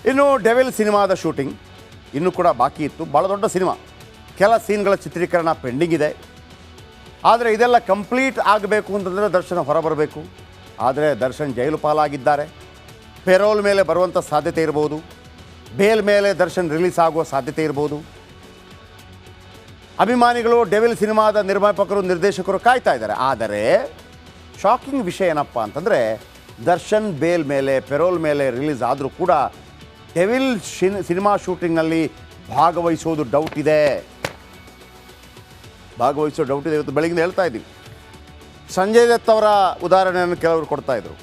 ಇನ್ನು ಡೆವಿಲ್ ಸಿನಿಮಾದ ಶೂಟಿಂಗ್ ಇನ್ನೂ ಕೂಡ ಬಾಕಿ ಇತ್ತು. ಭಾಳ ದೊಡ್ಡ ಸಿನಿಮಾ, ಕೆಲ ಸೀನ್ಗಳ ಚಿತ್ರೀಕರಣ ಪೆಂಡಿಂಗ್ ಇದೆ. ಆದರೆ ಇದೆಲ್ಲ ಕಂಪ್ಲೀಟ್ ಆಗಬೇಕು ಅಂತಂದರೆ ದರ್ಶನ್ ಹೊರಬರಬೇಕು. ಆದರೆ ದರ್ಶನ್ ಜೈಲು ಪಾಲಾಗಿದ್ದಾರೆ. ಪೆರೋಲ್ ಮೇಲೆ ಬರುವಂಥ ಸಾಧ್ಯತೆ ಇರ್ಬೋದು, ಬೇಲ್ ಮೇಲೆ ದರ್ಶನ್ ರಿಲೀಸ್ ಆಗುವ ಸಾಧ್ಯತೆ ಇರ್ಬೋದು. ಅಭಿಮಾನಿಗಳು ಡೆವಿಲ್ ಸಿನಿಮಾದ ನಿರ್ಮಾಪಕರು ನಿರ್ದೇಶಕರು ಕಾಯ್ತಾ ಇದ್ದಾರೆ. ಆದರೆ ಶಾಕಿಂಗ್ ವಿಷಯ ಏನಪ್ಪ ಅಂತಂದರೆ, ದರ್ಶನ್ ಬೇಲ್ ಮೇಲೆ ಪೆರೋಲ್ ಮೇಲೆ ರಿಲೀಸ್ ಆದರೂ ಕೂಡ ಡೆವಿಲ್ ಸಿನಿಮಾ ಶೂಟಿಂಗ್ನಲ್ಲಿ ಭಾಗವಹಿಸೋದು ಡೌಟ್ ಇದೆ. ಇವತ್ತು ಬೆಳಗಿಂದ ಹೇಳ್ತಾ ಇದ್ದೀವಿ. ಸಂಜಯ್ ದತ್ ಅವರ ಉದಾಹರಣೆಯನ್ನು ಕೆಲವರು ಕೊಡ್ತಾಯಿದ್ರು.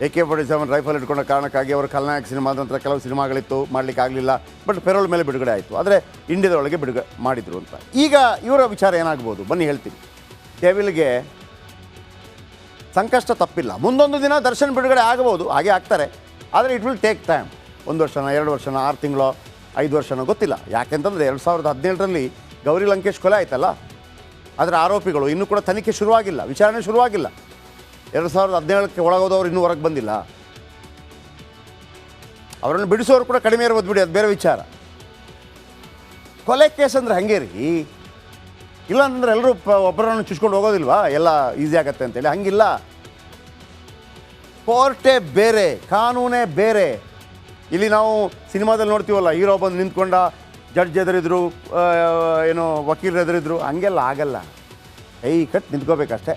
AK-47 ರೈಫಲ್ ಇಟ್ಕೊಂಡ ಕಾರಣಕ್ಕಾಗಿ ಅವರು ಖಲ್ನಾಯಕ್ ಸಿನಿಮಾದ ನಂತರ ಕೆಲವು ಸಿನಿಮಾಗಳಿತ್ತು, ಮಾಡಲಿಕ್ಕೆ ಆಗಲಿಲ್ಲ. ಬಟ್ ಪೆರೋಲ್ ಮೇಲೆ ಬಿಡುಗಡೆ ಆಯಿತು, ಆದರೆ ಇಂಡಿಯಾದೊಳಗೆ ಬಿಡುಗಡೆ ಮಾಡಿದರು ಅಂತ. ಈಗ ಇವರ ವಿಚಾರ ಏನಾಗ್ಬೋದು ಬನ್ನಿ ಹೇಳ್ತೀನಿ. ಡೆವಿಲ್ಗೆ ಸಂಕಷ್ಟ ತಪ್ಪಿಲ್ಲ. ಮುಂದೊಂದು ದಿನ ದರ್ಶನ್ ಬಿಡುಗಡೆ ಆಗಬಹುದು, ಹಾಗೆ ಆಗ್ತಾರೆ. ಆದರೆ ಇಟ್ ವಿಲ್ ಟೇಕ್ ಟೈಮ್. 1 ವರ್ಷನ 2 ವರ್ಷನ 6 ತಿಂಗಳು 5 ವರ್ಷನೋ ಗೊತ್ತಿಲ್ಲ. ಯಾಕೆಂತಂದರೆ 2017ರಲ್ಲಿ ಗೌರಿ ಲಂಕೇಶ್ ಕೊಲೆ ಆಯ್ತಲ್ಲ, ಅದರ ಆರೋಪಿಗಳು ಇನ್ನೂ ಕೂಡ ತನಿಖೆ ಶುರುವಾಗಿಲ್ಲ, ವಿಚಾರಣೆ ಶುರುವಾಗಿಲ್ಲ. 2017ಕ್ಕೆ ಒಳಗೋದವ್ರು ಇನ್ನೂ ಹೊರಗೆ ಬಂದಿಲ್ಲ. ಅವರನ್ನು ಬಿಡಿಸೋರು ಕೂಡ ಕಡಿಮೆ ಇರ್ಬೋದು ಬಿಡಿ, ಅದು ಬೇರೆ ವಿಚಾರ. ಕೊಲೆ ಕೇಸ್ ಅಂದರೆ ಹಾಗೆ ರೀ, ಇಲ್ಲ ಅಂತಂದರೆ ಎಲ್ಲರೂ ಒಬ್ಬರನ್ನು ಚುಚ್ಕೊಂಡು ಹೋಗೋದಿಲ್ವಾ, ಎಲ್ಲ ಈಸಿ ಆಗತ್ತೆ ಅಂತೇಳಿ. ಹಂಗಿಲ್ಲ. ಕೋರ್ಟೇ ಬೇರೆ, ಕಾನೂನೇ ಬೇರೆ. ಇಲ್ಲಿ ನಾವು ಸಿನಿಮಾದಲ್ಲಿ ನೋಡ್ತೀವಲ್ಲ, ಹೀರೋ ಬಂದು ನಿಂತ್ಕೊಂಡ, ಜಡ್ಜ್ ಎದುರಿದ್ರು, ಏನೋ ವಕೀಲರು ಎದುರಿದ್ರು. ಹಂಗೆಲ್ಲ ಆಗಲ್ಲ. ಕಟ್ ನಿಂತ್ಕೋಬೇಕಷ್ಟೇ.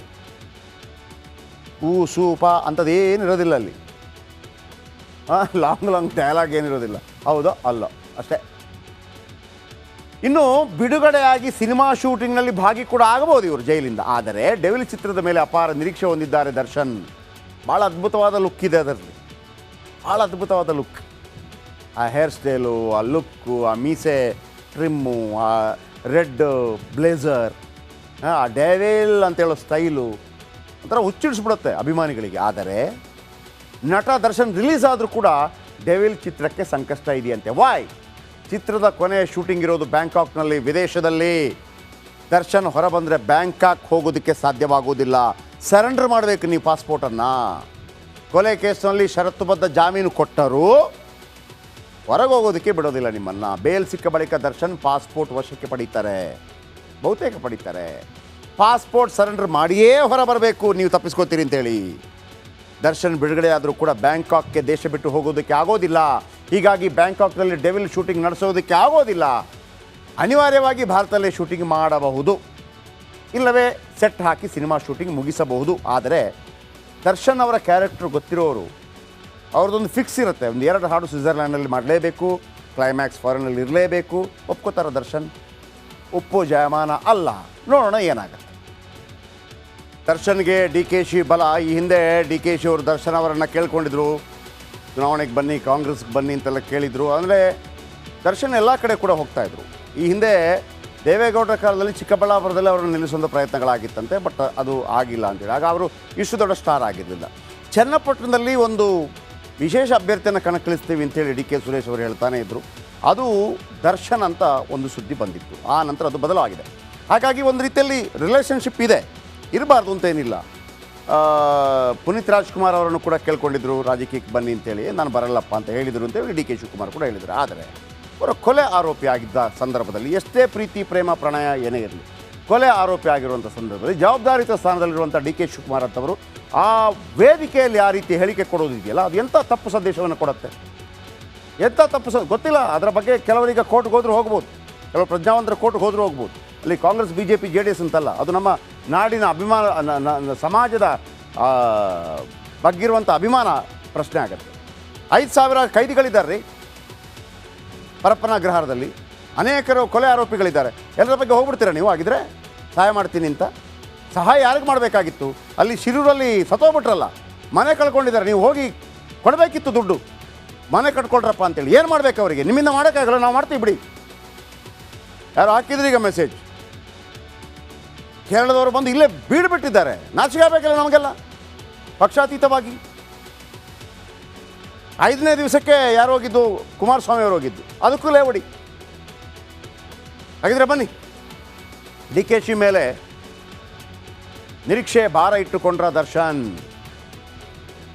ಸೂಪ ಅಂಥದ್ದು ಏನಿರೋದಿಲ್ಲ ಅಲ್ಲಿ. Long dialogue ಏನಿರೋದಿಲ್ಲ. ಹೌದೋ ಅಲ್ಲೋ ಅಷ್ಟೇ. ಇನ್ನು ಬಿಡುಗಡೆಯಾಗಿ ಸಿನಿಮಾ ಶೂಟಿಂಗ್ನಲ್ಲಿ ಭಾಗಿ ಕೂಡ ಆಗಬಹುದು ಇವರು ಜೈಲಿಂದ. ಆದರೆ ಡೆವಿಲ್ ಚಿತ್ರದ ಮೇಲೆ ಅಪಾರ ನಿರೀಕ್ಷೆ ಹೊಂದಿದ್ದಾರೆ ದರ್ಶನ್. ಭಾಳ ಅದ್ಭುತವಾದ ಲುಕ್ ಇದೆ ಅದರಲ್ಲಿ, ಭಾಳ ಅದ್ಭುತವಾದ ಲುಕ್. ಆ ಹೇರ್ ಸ್ಟೈಲು, ಆ ಲುಕ್ಕು, ಆ ಮೀಸೆ ಟ್ರಿಮ್ಮು, ಆ ರೆಡ್ ಬ್ಲೇಸರ್, ಆ ಡೆವಿಲ್ ಅಂತೇಳೋ ಸ್ಟೈಲು ಒಂಥರ ಹುಚ್ಚಿಡಿಸ್ಬಿಡುತ್ತೆ ಅಭಿಮಾನಿಗಳಿಗೆ. ಆದರೆ ನಟ ದರ್ಶನ್ ರಿಲೀಸ್ ಆದರೂ ಕೂಡ ಡೆವಿಲ್ ಚಿತ್ರಕ್ಕೆ ಸಂಕಷ್ಟ ಇದೆಯಂತೆ. ವಾಯ್? ಚಿತ್ರದ ಕೊನೆಯ ಶೂಟಿಂಗ್ ಇರೋದು ಬ್ಯಾಂಕಾಕ್ನಲ್ಲಿ, ವಿದೇಶದಲ್ಲಿ. ದರ್ಶನ್ ಹೊರ ಬಂದರೆ ಬ್ಯಾಂಕಾಕ್ ಹೋಗೋದಕ್ಕೆ ಸಾಧ್ಯವಾಗೋದಿಲ್ಲ. ಸರೆಂಡರ್ ಮಾಡಬೇಕು ನೀವು ಪಾಸ್ಪೋರ್ಟನ್ನು. ಕೊಲೆ ಕೇಸ್ನಲ್ಲಿ ಷರತ್ತುಬದ್ಧ ಜಾಮೀನು ಕೊಟ್ಟರೂ ಹೊರಗೆ ಹೋಗೋದಕ್ಕೆ ಬಿಡೋದಿಲ್ಲ ನಿಮ್ಮನ್ನು. ಬೇಲ್ ಸಿಕ್ಕ ಬಳಿಕ ದರ್ಶನ್ ಪಾಸ್ಪೋರ್ಟ್ ವಶಕ್ಕೆ ಪಡೀತಾರೆ, ಬಹುತೇಕ ಪಡೀತಾರೆ. ಪಾಸ್ಪೋರ್ಟ್ ಸರೆಂಡರ್ ಮಾಡಿಯೇ ಹೊರ ಬರಬೇಕು ನೀವು ತಪ್ಪಿಸ್ಕೋತೀರಿ ಅಂತೇಳಿ. ದರ್ಶನ್ ಬಿಡುಗಡೆ ಆದರೂ ಕೂಡ ಬ್ಯಾಂಕಾಕ್ಗೆ ದೇಶ ಬಿಟ್ಟು ಹೋಗೋದಕ್ಕೆ ಆಗೋದಿಲ್ಲ. ಹೀಗಾಗಿ ಬ್ಯಾಂಕಾಕ್ನಲ್ಲಿ ಡೆವಿಲ್ ಶೂಟಿಂಗ್ ನಡೆಸೋದಕ್ಕೆ ಆಗೋದಿಲ್ಲ. ಅನಿವಾರ್ಯವಾಗಿ ಭಾರತದಲ್ಲೇ ಶೂಟಿಂಗ್ ಮಾಡಬಹುದು, ಇಲ್ಲವೇ ಸೆಟ್ ಹಾಕಿ ಸಿನಿಮಾ ಶೂಟಿಂಗ್ ಮುಗಿಸಬಹುದು. ಆದರೆ ದರ್ಶನ್ ಅವರ ಕ್ಯಾರೆಕ್ಟರ್ ಗೊತ್ತಿರೋರು, ಅವ್ರದ್ದೊಂದು ಫಿಕ್ಸ್ ಇರುತ್ತೆ. 1-2 ಹಾಡು ಸ್ವಿಟ್ಜರ್ಲ್ಯಾಂಡಲ್ಲಿ ಮಾಡಲೇಬೇಕು, ಕ್ಲೈಮ್ಯಾಕ್ಸ್ ಫಾರಿನಲ್ಲಿ ಇರಲೇಬೇಕು. ಒಪ್ಕೋತಾರ ದರ್ಶನ್? ಒಪ್ಪೋ ಜಯಮಾನ ಅಲ್ಲ. ನೋಡೋಣ ಏನಾಗುತ್ತೆ. ದರ್ಶನ್ಗೆ DKಶಿ ಬಲ. ಈ ಹಿಂದೆ DKಶಿ ಅವರು ದರ್ಶನ್ ಅವರನ್ನು ಕೇಳ್ಕೊಂಡಿದ್ರು, ಚುನಾವಣೆಗೆ ಬನ್ನಿ, ಕಾಂಗ್ರೆಸ್ಗೆ ಬನ್ನಿ ಅಂತೆಲ್ಲ ಕೇಳಿದರು. ಅಂದರೆ ದರ್ಶನ್ ಎಲ್ಲ ಕಡೆ ಕೂಡ ಹೋಗ್ತಾಯಿದ್ರು. ಈ ಹಿಂದೆ ದೇವೇಗೌಡರ ಕಾಲದಲ್ಲಿ ಚಿಕ್ಕಬಳ್ಳಾಪುರದಲ್ಲಿ ಅವರನ್ನು ನಿಲ್ಲಿಸುವಂಥ ಪ್ರಯತ್ನಗಳಾಗಿತ್ತಂತೆ, ಬಟ್ ಅದು ಆಗಿಲ್ಲ ಅಂತೇಳಿ. ಆಗ ಅವರು ಇಷ್ಟು ದೊಡ್ಡ ಸ್ಟಾರ್ ಆಗಿರಲಿಲ್ಲ. ಚನ್ನಪಟ್ಟಣದಲ್ಲಿ ಒಂದು ವಿಶೇಷ ಅಭ್ಯರ್ಥಿಯನ್ನು ಕಣಕ್ಕಿಳಿಸ್ತೀವಿ ಅಂತೇಳಿ DK ಸುರೇಶ್ ಅವರು ಹೇಳ್ತಾನೆ ಇದ್ದರು. ಅದು ದರ್ಶನ್ ಅಂತ ಒಂದು ಸುದ್ದಿ ಬಂದಿತ್ತು. ಆ ನಂತರ ಅದು ಬದಲಾಗಿದೆ. ಹಾಗಾಗಿ ಒಂದು ರೀತಿಯಲ್ಲಿ ರಿಲೇಷನ್ಶಿಪ್ ಇದೆ, ಇರಬಾರ್ದು ಅಂತ ಏನಿಲ್ಲ. ಪುನೀತ್ ರಾಜ್ಕುಮಾರ್ ಅವರನ್ನು ಕೂಡ ಕೇಳ್ಕೊಂಡಿದ್ರು ರಾಜಕೀಯಕ್ಕೆ ಬನ್ನಿ ಅಂತೇಳಿ. ನಾನು ಬರಲ್ಲಪ್ಪ ಅಂತ ಹೇಳಿದರು ಅಂತೇಳಿ DK ಶಿವಕುಮಾರ್ ಕೂಡ ಹೇಳಿದರು. ಆದರೆ ಅವರ ಕೊಲೆ ಆರೋಪಿ ಆಗಿದ್ದ ಸಂದರ್ಭದಲ್ಲಿ, ಎಷ್ಟೇ ಪ್ರೀತಿ ಪ್ರೇಮ ಪ್ರಣಯ ಏನೇ ಇರಲಿ, ಕೊಲೆ ಆರೋಪಿ ಆಗಿರುವಂಥ ಸಂದರ್ಭದಲ್ಲಿ ಜವಾಬ್ದಾರಿಯುತ ಸ್ಥಾನದಲ್ಲಿರುವಂಥ DK ಶಿವಕುಮಾರ್ ಅಂತವರು ಆ ವೇದಿಕೆಯಲ್ಲಿ ಆ ರೀತಿ ಹೇಳಿಕೆ ಕೊಡೋದಿದೆಯಲ್ಲ, ಅದು ಎಂಥ ತಪ್ಪು ಸಂದೇಶವನ್ನು ಕೊಡುತ್ತೆ, ಎಂಥ ತಪ್ಪು ಗೊತ್ತಿಲ್ಲ. ಅದರ ಬಗ್ಗೆ ಕೆಲವರಿಗೆ ಕೋರ್ಟ್ಗೆ ಹೋದರೂ ಹೋಗ್ಬೋದು, ಕೆಲವು ಪ್ರಜ್ಞಾವಂತರ ಕೋರ್ಟ್ಗೆ ಹೋದರೂ ಹೋಗ್ಬೋದು. ಅಲ್ಲಿ ಕಾಂಗ್ರೆಸ್ BJP JDS ಅಂತಲ್ಲ, ಅದು ನಮ್ಮ ನಾಡಿನ ಅಭಿಮಾನ, ಸಮಾಜದ ಬಗ್ಗಿರುವಂಥ ಅಭಿಮಾನ ಪ್ರಶ್ನೆ ಆಗುತ್ತೆ. 5,000 ಕೈದಿಗಳಿದ್ದಾರೆ ರೀ ಪರಪ್ಪನ ಅಗ್ರಹಾರದಲ್ಲಿ. ಅನೇಕರು ಕೊಲೆ ಆರೋಪಿಗಳಿದ್ದಾರೆ. ಎಲ್ಲರ ಬಗ್ಗೆ ಹೋಗ್ಬಿಡ್ತೀರಾ ನೀವು? ಆಗಿದ್ರೆ ಸಹಾಯ ಮಾಡ್ತೀನಿ ಅಂತ. ಸಹಾಯ ಯಾರಿಗೆ ಮಾಡಬೇಕಾಗಿತ್ತು? ಅಲ್ಲಿ ಶಿರೂರಲ್ಲಿ ಸತ್ತೋಗ್ಬಿಟ್ರಲ್ಲ, ಮನೆ ಕಳ್ಕೊಂಡಿದ್ದಾರೆ. ನೀವು ಹೋಗಿ ಕೊಡಬೇಕಿತ್ತು ದುಡ್ಡು, ಮನೆ ಕಟ್ಕೊಳ್ರಪ್ಪ ಅಂತೇಳಿ. ಏನು ಮಾಡಬೇಕು ಅವರಿಗೆ? ನಿಮ್ಮಿಂದ ಮಾಡೋಕ್ಕಾಗಲ್ಲ, ನಾವು ಮಾಡ್ತೀವಿ ಬಿಡಿ. ಯಾರು ಹಾಕಿದ್ರಿ ಈಗ ಮೆಸೇಜ್? ಕೇರಳದವರು ಬಂದು ಇಲ್ಲೇ ಬೀಡ್ಬಿಟ್ಟಿದ್ದಾರೆ. ನಾಚಿಕೆ ಆಗಬೇಕಲ್ಲ ನಮಗೆಲ್ಲ, ಪಕ್ಷಾತೀತವಾಗಿ. 5ನೇ ದಿವಸಕ್ಕೆ ಯಾರು ಹೋಗಿದ್ದು? ಕುಮಾರಸ್ವಾಮಿ ಅವರು ಹೋಗಿದ್ದು. ಅದಕ್ಕೂ ಲೇವಡಿ. ಹಾಗಿದ್ರೆ ಬನ್ನಿ, DKಶಿ ಮೇಲೆ ನಿರೀಕ್ಷೆ ಭಾರ ಇಟ್ಟುಕೊಂಡ್ರ ದರ್ಶನ್.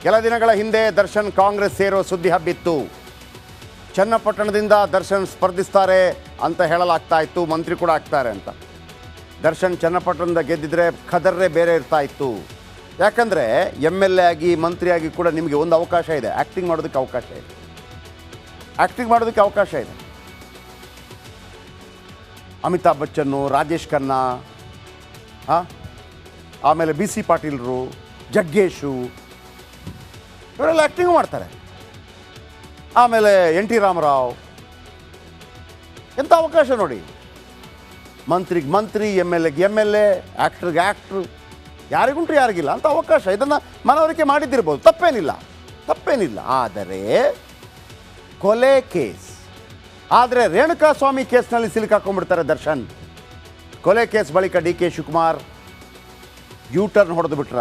ಕೆಲ ದಿನಗಳ ಹಿಂದೆ ದರ್ಶನ್ ಕಾಂಗ್ರೆಸ್ ಸೇರೋ ಸುದ್ದಿ ಹಬ್ಬಿತ್ತು. ಚನ್ನಪಟ್ಟಣದಿಂದ ದರ್ಶನ್ ಸ್ಪರ್ಧಿಸ್ತಾರೆ ಅಂತ ಹೇಳಲಾಗ್ತಾ ಇತ್ತು, ಮಂತ್ರಿ ಕೂಡ ಆಗ್ತಾರೆ ಅಂತ. ದರ್ಶನ್ ಚನ್ನಪಟ್ಟಣದಿಂದ ಗೆದ್ದಿದ್ರೆ ಖದರ್ರೆ ಬೇರೆ ಇರ್ತಾ ಇತ್ತು. ಯಾಕಂದರೆ MLA ಆಗಿ ಮಂತ್ರಿಯಾಗಿ ಕೂಡ ನಿಮಗೆ ಒಂದು ಅವಕಾಶ ಇದೆ, ಆ್ಯಕ್ಟಿಂಗ್ ಮಾಡೋದಕ್ಕೆ ಅವಕಾಶ ಇದೆ. ಅಮಿತಾಬ್ ಬಚ್ಚನ್ನು, ರಾಜೇಶ್ ಖನ್ನಾ, ಆಮೇಲೆ BC ಪಾಟೀಲ್ರು, ಜಗ್ಗೇಶು ಇವರೆಲ್ಲ ಆ್ಯಕ್ಟಿಂಗ್ ಮಾಡ್ತಾರೆ. ಆಮೇಲೆ NT ರಾಮರಾವ್, ಎಂಥ ಅವಕಾಶ ನೋಡಿ. ಮಂತ್ರಿಗೆ ಮಂತ್ರಿ, MLAಗೆ MLA, ಆ್ಯಕ್ಟ್ರಿಗೆ ಆ್ಯಕ್ಟ್ರು, ಯಾರಿಗುಂಟು ಯಾರಿಗಿಲ್ಲ ಅಂತ ಅವಕಾಶ. ಇದನ್ನು ಮನವರಿಕೆ ಮಾಡಿದ್ದಿರ್ಬೋದು, ತಪ್ಪೇನಿಲ್ಲ. ಆದರೆ ಕೊಲೆ ಕೇಸ್, ಆದರೆ ರೇಣುಕಾಸ್ವಾಮಿ ಕೇಸ್ನಲ್ಲಿ ಸಿಲುಕಾಕೊಂಡ್ಬಿಡ್ತಾರೆ ದರ್ಶನ್. ಕೊಲೆ ಕೇಸ್ ಬಳಿಕ DK ಶಿವಕುಮಾರ್ ಟರ್ನ್ ಹೊಡೆದು ಬಿಟ್ರ.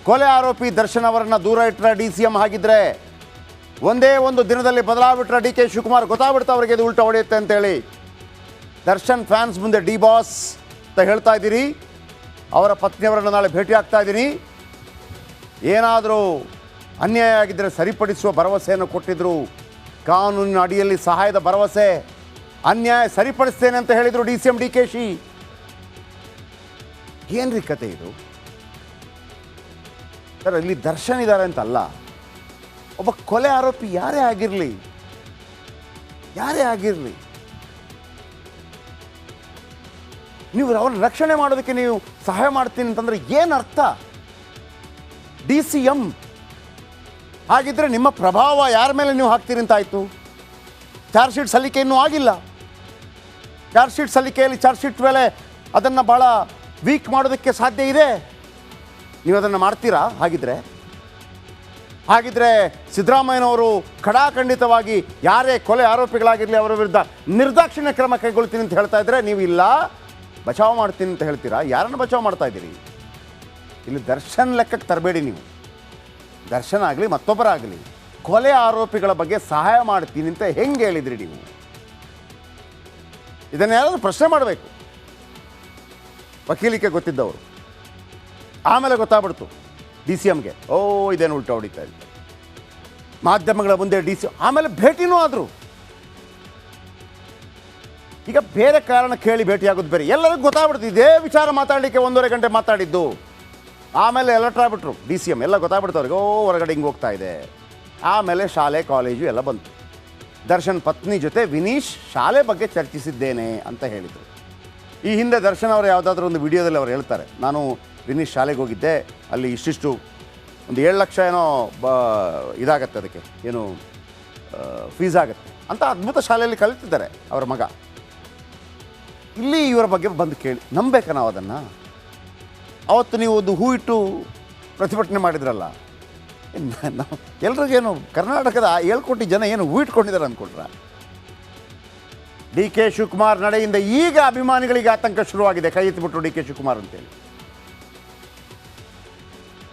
ಕೊಲೆ ಆರೋಪಿ ದರ್ಶನ್ ಅವರನ್ನು ದೂರ ಇಟ್ಟರೆ DCM ಆಗಿದ್ರೆ ಒಂದೇ ಒಂದು ದಿನದಲ್ಲಿ ಬದಲಾಗ್ಬಿಟ್ರೆ DK ಶಿವಕುಮಾರ್ ಗೊತ್ತಾಗ್ಬಿಡ್ತಾ ಅವರಿಗೆ ಇದು ಉಲ್ಟಾ ಹೊಡೆಯುತ್ತೆ ಅಂತೇಳಿ. ದರ್ಶನ್ ಫ್ಯಾನ್ಸ್ ಮುಂದೆ ಡಿ ಬಾಸ್ ಅಂತ ಹೇಳ್ತಾ ಇದ್ದೀರಿ. ಅವರ ಪತ್ನಿಯವರನ್ನು ನಾಳೆ ಭೇಟಿ ಆಗ್ತಾ ಇದ್ದೀನಿ. ಏನಾದರೂ ಅನ್ಯಾಯ ಆಗಿದ್ದರೆ ಸರಿಪಡಿಸುವ ಭರವಸೆಯನ್ನು ಕೊಟ್ಟಿದ್ದರು. ಕಾನೂನಿನ ಅಡಿಯಲ್ಲಿ ಸಹಾಯದ ಭರವಸೆ, ಅನ್ಯಾಯ ಸರಿಪಡಿಸ್ತೇನೆ ಅಂತ ಹೇಳಿದರು DCM DKಶಿ. ಏನ್ರಿ ಕತೆ ಇದು ಸರ್? ಇಲ್ಲಿ ದರ್ಶನ್ ಇದ್ದಾರೆ ಅಂತಲ್ಲ, ಒಬ್ಬ ಕೊಲೆ ಆರೋಪಿ ಯಾರೇ ಆಗಿರಲಿ ನೀವು ಅವ್ರನ್ನ ರಕ್ಷಣೆ ಮಾಡೋದಕ್ಕೆ ನೀವು ಸಹಾಯ ಮಾಡ್ತೀನಿ ಅಂತಂದರೆ ಏನು ಅರ್ಥ? DCM ಹಾಗಿದ್ರೆ ನಿಮ್ಮ ಪ್ರಭಾವ ಯಾರ ಮೇಲೆ ನೀವು ಹಾಕ್ತೀರಿ ಅಂತ ಆಯಿತು. ಚಾರ್ಜ್ ಶೀಟ್ ಸಲ್ಲಿಕೆ ಇನ್ನೂ ಆಗಿಲ್ಲ. ಚಾರ್ಜ್ ಶೀಟ್ ಸಲ್ಲಿಕೆಯಲ್ಲಿ ಚಾರ್ಜ್ ಶೀಟ್ ಮೇಲೆ ಅದನ್ನು ಭಾಳ ವೀಕ್ ಮಾಡೋದಕ್ಕೆ ಸಾಧ್ಯ ಇದೆ. ನೀವು ಅದನ್ನು ಮಾಡ್ತೀರಾ? ಹಾಗಿದ್ರೆ ಸಿದ್ದರಾಮಯ್ಯನವರು ಖಡಾಖಂಡಿತವಾಗಿ ಯಾರೇ ಕೊಲೆ ಆರೋಪಿಗಳಾಗಿರಲಿ ಅವರ ವಿರುದ್ಧ ನಿರ್ದಾಕ್ಷಿಣ್ಯ ಕ್ರಮ ಕೈಗೊಳ್ತೀನಿ ಅಂತ ಹೇಳ್ತಾ ಇದ್ರೆ, ನೀವು ಇಲ್ಲ ಬಚಾವ್ ಮಾಡ್ತೀನಿ ಅಂತ ಹೇಳ್ತೀರಾ. ಯಾರನ್ನು ಬಚಾವ್ ಮಾಡ್ತಾ ಇದ್ದೀರಿ? ಇಲ್ಲಿ ದರ್ಶನ್ ಲೆಕ್ಕಕ್ಕೆ ತರಬೇಡಿ ನೀವು. ದರ್ಶನ್ ಆಗಲಿ ಮತ್ತೊಬ್ಬರಾಗಲಿ ಕೊಲೆ ಆರೋಪಿಗಳ ಬಗ್ಗೆ ಸಹಾಯ ಮಾಡ್ತೀನಿ ಅಂತ ಹೆಂಗೆ ಹೇಳಿದ್ರಿ ನೀವು? ಇದನ್ನು ಯಾರಾದರೂ ಪ್ರಶ್ನೆ ಮಾಡಬೇಕು. ವಕೀಲಿಕೆ ಗೊತ್ತಿದ್ದವರು. ಆಮೇಲೆ ಗೊತ್ತಾಗ್ಬಿಡ್ತು DCMಗೆ, ಇದೇನು ಉಲ್ಟಾ ಹೊಡಿತಾ ಇದೆ. ಮಾಧ್ಯಮಗಳ ಮುಂದೆ DCM ಆಮೇಲೆ ಭೇಟಿನೂ ಆದರು. ಈಗ ಬೇರೆ ಕಾರಣ ಕೇಳಿ ಭೇಟಿಯಾಗೋದು ಬೇರೆ. ಎಲ್ಲರಿಗೂ ಗೊತ್ತಾಗ್ಬಿಡ್ತು ಇದೇ ವಿಚಾರ ಮಾತಾಡಲಿಕ್ಕೆ 1.5 ಗಂಟೆ ಮಾತಾಡಿದ್ದು. ಆಮೇಲೆ ಅಲರ್ಟ್ ಆಗ್ಬಿಟ್ರು DCM, ಎಲ್ಲ ಗೊತ್ತಾಗ್ಬಿಡ್ತು ಅವ್ರಿಗೆ, ಹೊರಗಡೆ ಹಿಂಗೆ ಹೋಗ್ತಾ ಇದೆ. ಆಮೇಲೆ ಶಾಲೆ ಕಾಲೇಜು ಎಲ್ಲ ಬಂತು. ದರ್ಶನ್ ಪತ್ನಿ ಜೊತೆ ವಿನೀಶ್ ಶಾಲೆ ಬಗ್ಗೆ ಚರ್ಚಿಸಿದ್ದೇನೆ ಅಂತ ಹೇಳಿದರು. ಈ ಹಿಂದೆ ದರ್ಶನ್ ಅವರು ಯಾವುದಾದ್ರೂ ಒಂದು ವಿಡಿಯೋದಲ್ಲಿ ಅವ್ರು ಹೇಳ್ತಾರೆ, ನಾನು ವಿನೀಶ್ ಶಾಲೆಗೆ ಹೋಗಿದ್ದೆ, ಅಲ್ಲಿ ಇಷ್ಟಿಷ್ಟು ಒಂದು 7 ಲಕ್ಷ ಏನೋ ಇದಾಗತ್ತೆ, ಅದಕ್ಕೆ ಏನು ಫೀಸ್ ಆಗುತ್ತೆ ಅಂತ. ಅದ್ಭುತ ಶಾಲೆಯಲ್ಲಿ ಕಲಿತಿದ್ದಾರೆ ಅವರ ಮಗ. ಇಲ್ಲಿ ಇವರ ಬಗ್ಗೆ ಬಂದು ಕೇಳಿ ನಂಬೇಕಾ ನಾವು ಅದನ್ನು? ಅವತ್ತು ನೀವು ಒಂದು ಹೂ ಇಟ್ಟು ಪ್ರತಿಭಟನೆ ಮಾಡಿದ್ರಲ್ಲ, ನಾವು ಎಲ್ರಿಗೇನು ಕರ್ನಾಟಕದ 7 ಕೋಟಿ ಜನ ಏನು ಹೂ ಇಟ್ಕೊಂಡಿದ್ದಾರೆ ಅಂದ್ಕೊಟ್ರ? DK ಶಿವಕುಮಾರ್ ನಡೆಯಿಂದ ಈಗ ಅಭಿಮಾನಿಗಳಿಗೆ ಆತಂಕ ಶುರುವಾಗಿದೆ. ಕೈ ಎತ್ತಿಬಿಟ್ರು DK ಶಿವಕುಮಾರ್ ಅಂತೇಳಿ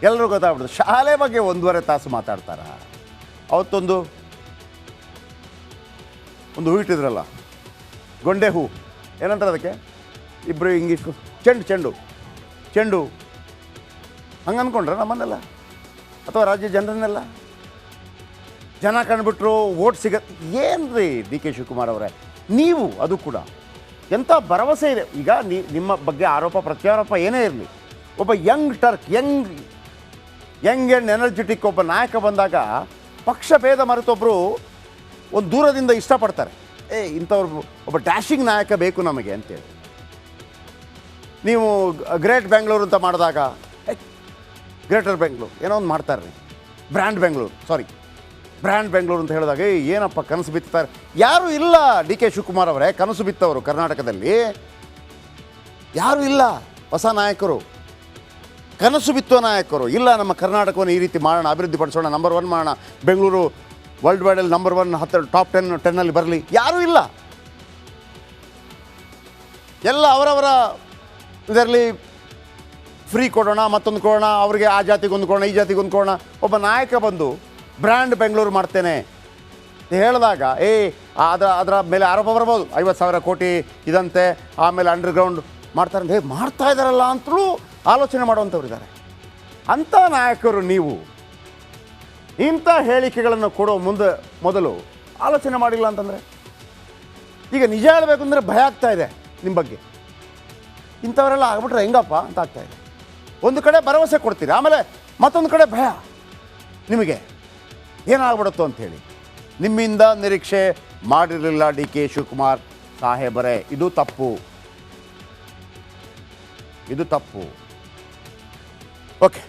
ಎಲ್ಲರೂ ಗೊತ್ತಾಗ್ಬಿಡ್ತು. ಶಾಲೆ ಬಗ್ಗೆ 1.5 ತಾಸು ಮಾತಾಡ್ತಾರ. ಅವತ್ತೊಂದು ಹೂ ಇಟ್ಟಿದ್ರಲ್ಲ, ಗೊಂಡೆ ಹೂ ಏನಂತಾರೆ ಅದಕ್ಕೆ, ಇಬ್ಬರು ಹಿಂಗಿಷ್ಟು ಚೆಂಡು ಹಂಗೆ ಅಂದ್ಕೊಂಡ್ರೆ ನಮ್ಮನ್ನೆಲ್ಲ ಅಥವಾ ರಾಜ್ಯ ಜನರನ್ನೆಲ್ಲ ಜನ ಕಂಡುಬಿಟ್ರು ವೋಟ್ ಸಿಗತ್ತೆ. ಏನು ರೀ DK ಶಿವಕುಮಾರ್ ಅವರೇ, ನೀವು ಅದು ಕೂಡ ಎಂಥ ಭರವಸೆ ಇದೆ. ಈಗ ನಿಮ್ಮ ಬಗ್ಗೆ ಆರೋಪ ಪ್ರತ್ಯಾರೋಪ ಏನೇ ಇರಲಿ, ಒಬ್ಬ ಯಂಗ್ ಆ್ಯಂಡ್ ಎನರ್ಜೆಟಿಕ್ ಒಬ್ಬ ನಾಯಕ ಬಂದಾಗ ಪಕ್ಷ ಭೇದ ಮರೆತೊಬ್ಬರು ಒಂದು ದೂರದಿಂದ ಇಷ್ಟಪಡ್ತಾರೆ. ಇಂಥವ್ರು ಒಬ್ಬ ಡ್ಯಾಶಿಂಗ್ ನಾಯಕ ಬೇಕು ನಮಗೆ ಅಂತೇಳಿ. ನೀವು ಗ್ರೇಟ್ ಬೆಂಗಳೂರು ಅಂತ ಮಾಡಿದಾಗ ಗ್ರೇಟರ್ ಬೆಂಗಳೂರು ಏನೋ ಒಂದು ಮಾಡ್ತಾರೆ ರೀ, ಬ್ರ್ಯಾಂಡ್ ಬೆಂಗಳೂರು ಅಂತ ಹೇಳಿದಾಗ ಏನಪ್ಪ ಕನಸು ಬಿತ್ತಾರೆ. ಯಾರೂ ಇಲ್ಲ DK ಶಿವಕುಮಾರ್ ಅವರೇ, ಕನಸು ಬಿತ್ತವರು ಕರ್ನಾಟಕದಲ್ಲಿ ಯಾರೂ ಇಲ್ಲ. ಹೊಸ ನಾಯಕರು, ಕನಸು ಬಿತ್ತುವ ನಾಯಕರು ಇಲ್ಲ. ನಮ್ಮ ಕರ್ನಾಟಕವನ್ನು ಈ ರೀತಿ ಮಾಡೋಣ, ಅಭಿವೃದ್ಧಿ ಪಡಿಸೋಣ, ನಂಬರ್ 1 ಮಾಡೋಣ, ಬೆಂಗಳೂರು ವರ್ಲ್ಡ್ ವೈಡಲ್ಲಿ ನಂಬರ್ 1 ಟಾಪ್ 10 ಬರಲಿ, ಯಾರೂ ಇಲ್ಲ. ಎಲ್ಲ ಅವರವರ ಇದರಲ್ಲಿ ಫ್ರೀ ಕೊಡೋಣ, ಮತ್ತೊಂದು ಕೊಡೋಣ, ಅವರಿಗೆ ಆ ಜಾತಿಗೆ ಒಂದು ಕೊಡೋಣ, ಈ ಜಾತಿಗೆ ಒಂದು ಕೊಡೋಣ. ಒಬ್ಬ ನಾಯಕ ಬಂದು ಬ್ರ್ಯಾಂಡ್ ಬೆಂಗಳೂರು ಮಾಡ್ತೇನೆ ಹೇಳಿದಾಗ ಅದರ ಮೇಲೆ ಆರೋಪ ಬರ್ಬೋದು, 50,000 ಕೋಟಿ ಇದಂತೆ, ಆಮೇಲೆ ಅಂಡರ್ಗ್ರೌಂಡ್ ಮಾಡ್ತಾರೆ ಮಾಡ್ತಾ ಇದ್ದಾರಲ್ಲ ಅಂತಲೂ ಆಲೋಚನೆ ಮಾಡುವಂಥವ್ರು ಇದ್ದಾರೆ. ಅಂಥ ನಾಯಕರು ನೀವು ಇಂಥ ಹೇಳಿಕೆಗಳನ್ನು ಕೊಡೋ ಮೊದಲು ಆಲೋಚನೆ ಮಾಡಿಲ್ಲ ಅಂತಂದರೆ, ಈಗ ನಿಜ ಹೇಳಬೇಕು ಅಂದರೆ ಭಯ ಆಗ್ತಾ ಇದೆ ನಿಮ್ಮ ಬಗ್ಗೆ. ಇಂಥವರೆಲ್ಲ ಆಗ್ಬಿಟ್ರೆ ಹೆಂಗಪ್ಪ ಅಂತ ಆಗ್ತಾ ಇದೆ. ಒಂದು ಕಡೆ ಭರವಸೆ ಕೊಡ್ತೀರಿ, ಆಮೇಲೆ ಮತ್ತೊಂದು ಕಡೆ ಭಯ ನಿಮಗೆ ಏನಾಗ್ಬಿಡುತ್ತೋ ಅಂಥೇಳಿ. ನಿಮ್ಮಿಂದ ನಿರೀಕ್ಷೆ ಮಾಡಿರಲಿಲ್ಲ ಡಿ ಕೆ ಶಿವಕುಮಾರ್ ಸಾಹೇಬರೇ. ಇದು ತಪ್ಪು, ಇದು ತಪ್ಪು. ಓಕೆ.